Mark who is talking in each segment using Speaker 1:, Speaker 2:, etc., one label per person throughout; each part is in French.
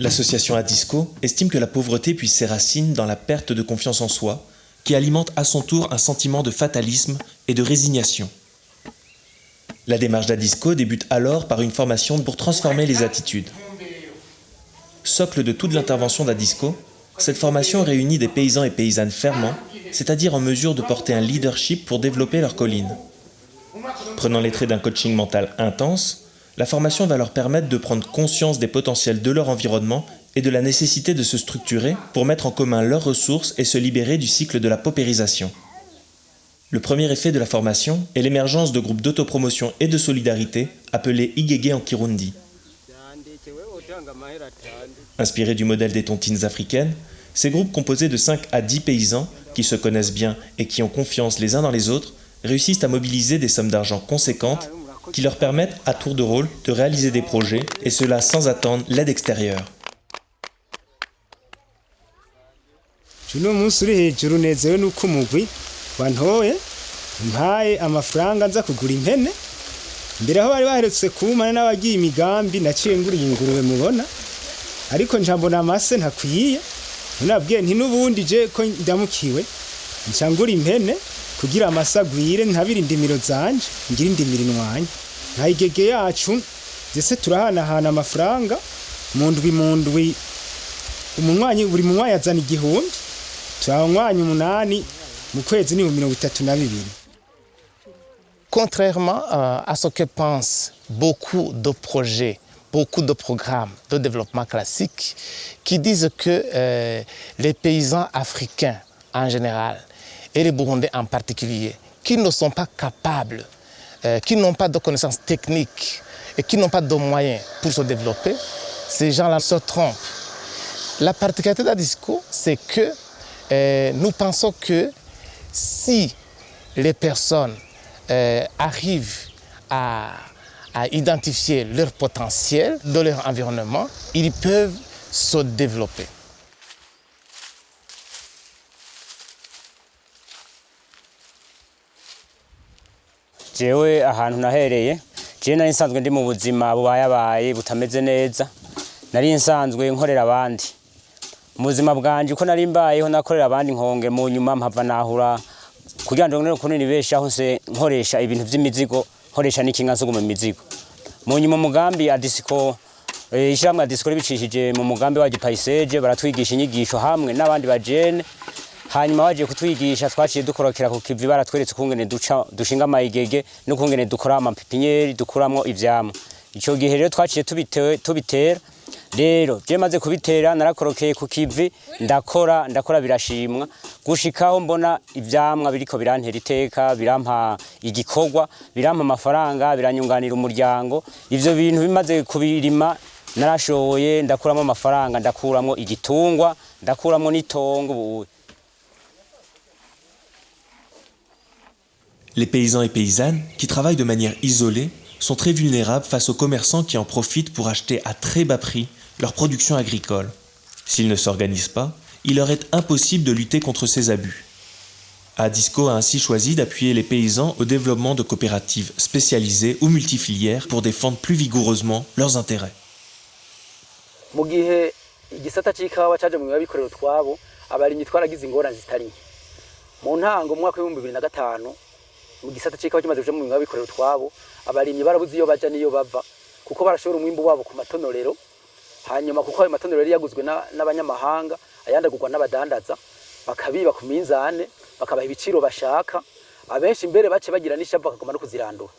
Speaker 1: L'association Adisco estime que la pauvreté puise ses racines dans la perte de confiance en soi, qui alimente à son tour un sentiment de fatalisme et de résignation. La démarche d'Adisco débute alors par une formation pour transformer les attitudes. Socle de toute l'intervention d'Adisco, cette formation réunit des paysans et paysannes ferments, c'est-à-dire en mesure de porter un leadership pour développer leur colline. Prenant les traits d'un coaching mental intense, la formation va leur permettre de prendre conscience des potentiels de leur environnement et de la nécessité de se structurer pour mettre en commun leurs ressources et se libérer du cycle de la paupérisation. Le premier effet de la formation est l'émergence de groupes d'autopromotion et de solidarité appelés Igege en Kirundi. Inspirés du modèle des tontines africaines, ces groupes composés de 5 à 10 paysans qui se connaissent bien et qui ont confiance les uns dans les autres réussissent à mobiliser des sommes d'argent conséquentes qui leur permettent à tour de rôle de réaliser des projets et cela sans attendre l'aide extérieure.
Speaker 2: Uno munsi uri hejuru unezewe nuko umugwi wantoye mpaye amafaranga nza kugura impene mbere aho bari baherutse kumana n'abagiye imigambi naciye nguriye ingurube mubona ariko njambona amase ntakwiye nabwiye nti nubundi je ko ndamukiwe ncangura impene kugira amasagwire ntabiri indimiro zanje ngira indimiro inwanya nka Igege yacu ndetse turahanahana amafaranga mu ndwi umunywanyi buri munywanyi azana 1,000 turanywanyi 8 mu kwezi ni 32.
Speaker 3: Contrairement à ce que pensent beaucoup de projets, beaucoup de programmes de développement classique qui disent que les paysans africains en général et les Burundais en particulier, qui ne sont pas capables, qui n'ont pas de connaissances techniques et qui n'ont pas de moyens pour se développer, ces gens-là se trompent. La particularité d'Adisco, c'est que nous pensons que si les personnes arrivent à identifier leur potentiel de leur environnement, ils peuvent se développer.
Speaker 4: Jewe ahantu nahereye je nari nsanzwe ndi mu buzima bubayabaye butameze neza nari nsanzwe nkorera abandi mu buzima bwanje uko nari mbayeho nakorera abandi nkonge mu nyuma mpava nahura kugira ngo ngene kunini beshaho se nkoresha ibintu vy'imizigo nkoresha n'ikinga nsugu mu mizigo mu nyuma mugambi Adisco ishamwe Adisco ribicishije mu mugambi wa Gipaiseje baratwigisha inyigisho hamwe n'abandi bajene hanyuma baje kutwigisha twaciye dukorokera ku kivi baratweretse kungene dushinga amayigege no kungene dukora amapipinyeri dukuramo ivyamwa ico gihe rero twaciye tubitera rero je maze kubitera narakorokeye ku kivi ndakora birashimwa gushikaho mbona ivyamwa biriko birantera iteka birampa igikorwa birampa amafaranga biranyunganira umuryango ivyo bintu bimaze kubirima narashoboye ndakuramo amafaranga ndakuramo igitungwa ndakuramo n'itongo.
Speaker 1: Les paysans et paysannes, qui travaillent de manière isolée, sont très vulnérables face aux commerçants qui en profitent pour acheter à très bas prix leur production agricole. S'ils ne s'organisent pas, il leur est impossible de lutter contre ces abus. Adisco a ainsi choisi d'appuyer les paysans au développement de coopératives spécialisées ou multifilières pour défendre plus vigoureusement leurs intérêts.
Speaker 5: Mu gihe igisata c'ikawa caje mu bikorero twabo abarimyi twaragize ingorane zitari mu ntango mu mwaka wa 2005 mu gisata c'ikawa kimaze kuja mu bikorero twabo abarimyi barabuze iyo baja niyo bava kuko barashobora umwimbo wabo ku matonorero hanyuma kuko ayo matonorero yaguzwe n'abanyamahanga ayandagurwa n'abadandaza bakabiba ku minzane bakabaha ibiciro bashaka abenshi imbere bace bagira n'ishavu bakagoma no kuzirandura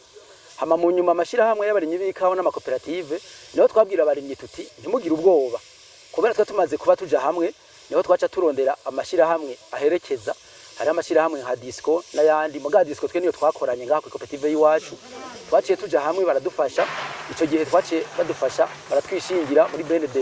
Speaker 5: hama mu nyuma amashirahamwe y'abarimyi b'ikawa n'amakoperative niho twabwira abarimyi tuti ntimugire ubwoba kubera twa tumaze kuba tuja hamwe niho twaca turondera amashirahamwe aherekeza hari amashirahamwe nka Adisco n'ayandi muga Adisco twe niyo twakoranye ngaho ku koperative y'iwacu twaciye tuja hamwe baradufasha ico gihe twaciye badufasha baratwishingira muri BND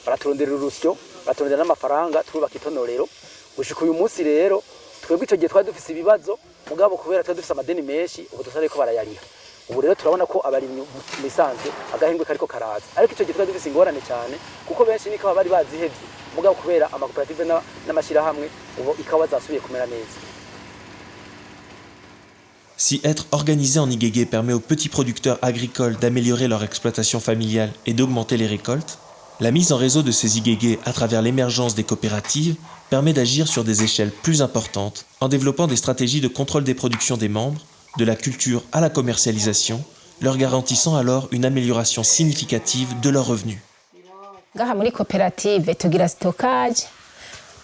Speaker 5: baraturondera urusyo baturondera n'amafaranga twubaka itonorero gushika uyu munsi rero twebwe ico gihe twari dufise ibibazo mugabo kubera twari dufise amadeni menshi ubu dusare ko barayariha ubu rero turabona ko abarimyi misanzwe agahengwe kariko karaza ariko ico gihe twari dufise ingorane cyane kuko benshi niko bari bazihevye mugabo kubera amakoperative n'amashirahamwe ubu ikawa zasubiye kumera neza.
Speaker 1: Si être organisé en Igege permet aux petits producteurs agricoles d'améliorer leur exploitation familiale et d'augmenter les récoltes, La mise en réseau de ces igege à travers l'émergence des coopératives permet d'agir sur des échelles plus importantes en développant des stratégies de contrôle des productions des membres, de la culture à la commercialisation, leur garantissant alors une amélioration significative de leurs revenus.
Speaker 6: Ngaha muri koperative tugira stockage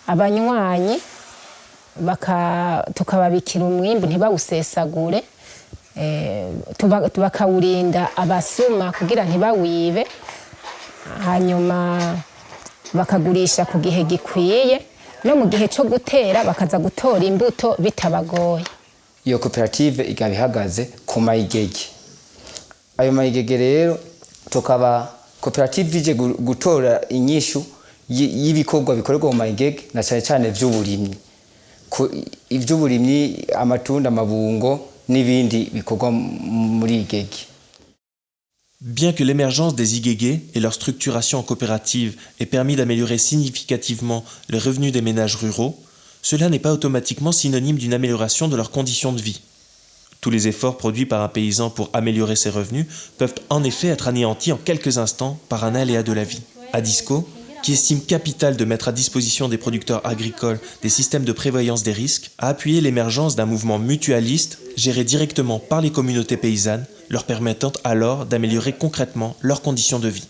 Speaker 6: abanywanyi tukababikira umwimbu ntibawusesagure bakawurinda abasuma kugira ntibawibe hanyuma bakagurisha ku gihe gikwiye no mu gihe cyo gutera bakaza gutora imbuto bitabagoye.
Speaker 7: Iyo koperative ikaba ihagaze ku mayigege. Ayo mayigege rero tukaba koperative ije gutora inyishu y'ibikorwa bikorerwa mu mayigege na cyane cyane vy'uburimyi. Ivy'uburimyi, amatunda, amabungo n'ibindi bikorwa muri igege.
Speaker 1: Bien que l'émergence des igege et leur structuration en coopérative ait permis d'améliorer significativement les revenus des ménages ruraux, cela n'est pas automatiquement synonyme d'une amélioration de leurs conditions de vie. Tous les efforts produits par un paysan pour améliorer ses revenus peuvent en effet être anéantis en quelques instants par un aléa de la vie. Adisco, qui estime capital de mettre à disposition des producteurs agricoles des systèmes de prévoyance des risques, a appuyé l'émergence d'un mouvement mutualiste géré directement par les communautés paysannes, leur permettant alors d'améliorer concrètement leurs conditions de vie.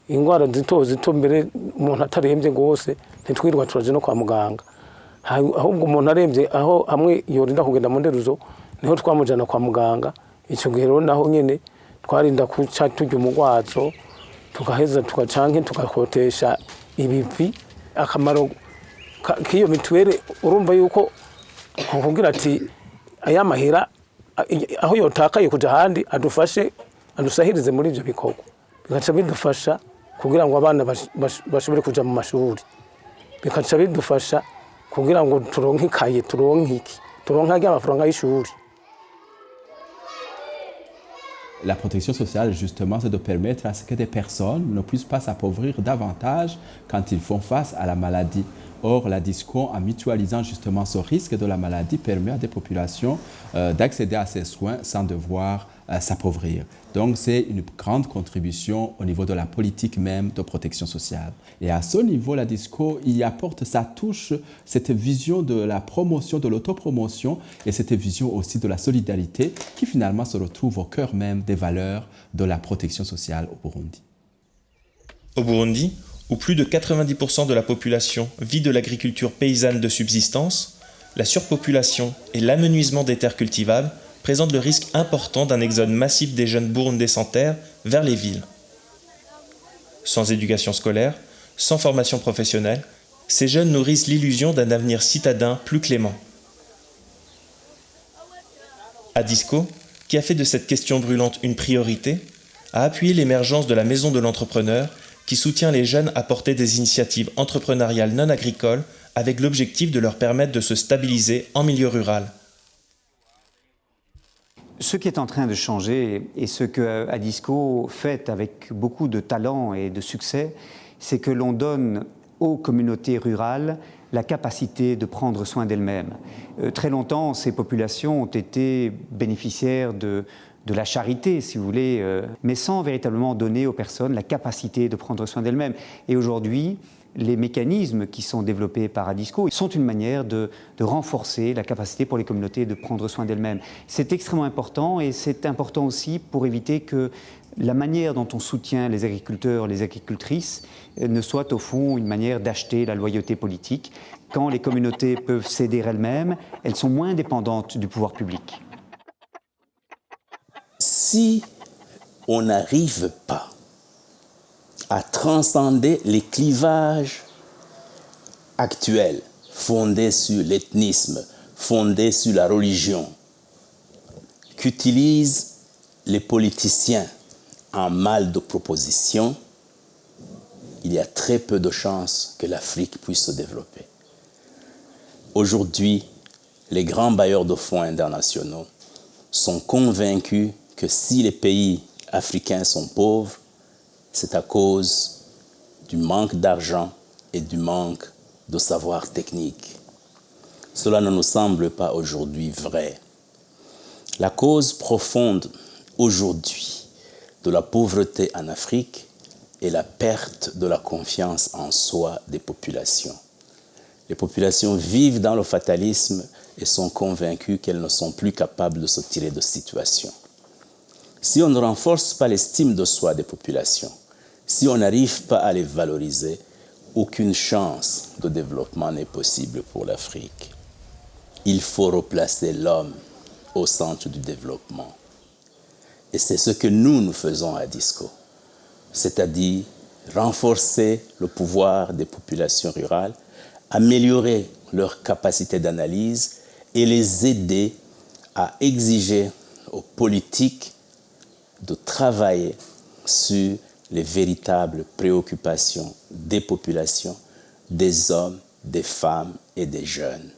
Speaker 8: Ingwara zito mbere umuntu atarembye gose ntitwirwa turaje no kwa muganga ahubwo umuntu arembye aho amwe yorinda kugenda mu nderuzo niho twamujana kwa muganga icyo gihe rero naho nyene twarinda kuca tujya umugwazo tukaheza tugacanke tukakotesha ibivi akamaro kiyo mituwere urumva yuko kugira ati aya mahera aho yotakaye kuja handi adusahirize muri ivyo bikorwa bikaca bidufasha kugira ngo abana bashobore kuja mu mashuri bikaca bidufasha kugira ngo turonke ikaye turonke amafaranga y'ishuri.
Speaker 9: La protection sociale, justement, c'est de permettre à ce que des personnes ne puissent pas s'appauvrir davantage quand ils font face à la maladie. Or, la DISCO, en mutualisant justement ce risque de la maladie, permet à des populations d'accéder à ces soins sans devoir s'appauvrir. Donc, c'est une grande contribution au niveau de la politique même de protection sociale. Et à ce niveau, la DISCO y apporte sa touche, cette vision de la promotion, de l'autopromotion et cette vision aussi de la solidarité qui finalement se retrouve au cœur même des valeurs de la protection sociale au Burundi.
Speaker 1: Au Burundi, où plus de 90% de la population vit de l'agriculture paysanne de subsistance, la surpopulation et l'amenuisement des terres cultivables présentent le risque important d'un exode massif des jeunes burundais sans terre vers les villes. Sans éducation scolaire, sans formation professionnelle, ces jeunes nourrissent l'illusion d'un avenir citadin plus clément. Adisco, qui a fait de cette question brûlante une priorité, a appuyé l'émergence de la Maison de l'entrepreneur qui soutient les jeunes à porter des initiatives entrepreneuriales non agricoles avec l'objectif de leur permettre de se stabiliser en milieu rural.
Speaker 10: Ce qui est en train de changer et ce que Adisco fait avec beaucoup de talent et de succès, c'est que l'on donne aux communautés rurales la capacité de prendre soin d'elles-mêmes. Très longtemps, ces populations ont été bénéficiaires de la charité, si vous voulez, mais sans véritablement donner aux personnes la capacité de prendre soin d'elles-mêmes. Et aujourd'hui, les mécanismes qui sont développés par Adisco sont une manière de renforcer la capacité pour les communautés de prendre soin d'elles-mêmes. C'est extrêmement important et c'est important aussi pour éviter que la manière dont on soutient les agriculteurs, les agricultrices ne soit au fond une manière d'acheter la loyauté politique. Quand les communautés peuvent s'aider elles-mêmes, elles sont moins dépendantes du pouvoir public.
Speaker 11: Si on n'arrive pas à transcender les clivages actuels fondés sur l'ethnisme, fondés sur la religion, qu'utilisent les politiciens en mal de proposition, il y a très peu de chances que l'Afrique puisse se développer. Aujourd'hui, les grands bailleurs de fonds internationaux sont convaincus que si les pays africains sont pauvres, c'est à cause du manque d'argent et du manque de savoir technique. Cela ne nous semble pas aujourd'hui vrai. La cause profonde aujourd'hui de la pauvreté en Afrique est la perte de la confiance en soi des populations. Les populations vivent dans le fatalisme et sont convaincues qu'elles ne sont plus capables de se tirer de situations. Si on ne renforce pas l'estime de soi des populations, si on n'arrive pas à les valoriser, aucune chance de développement n'est possible pour l'Afrique. Il faut replacer l'homme au centre du développement. Et c'est ce que nous faisons à DISCO, c'est-à-dire renforcer le pouvoir des populations rurales, améliorer leur capacité d'analyse et les aider à exiger aux politiques de travailler sur les véritables préoccupations des populations, des hommes, des femmes et des jeunes.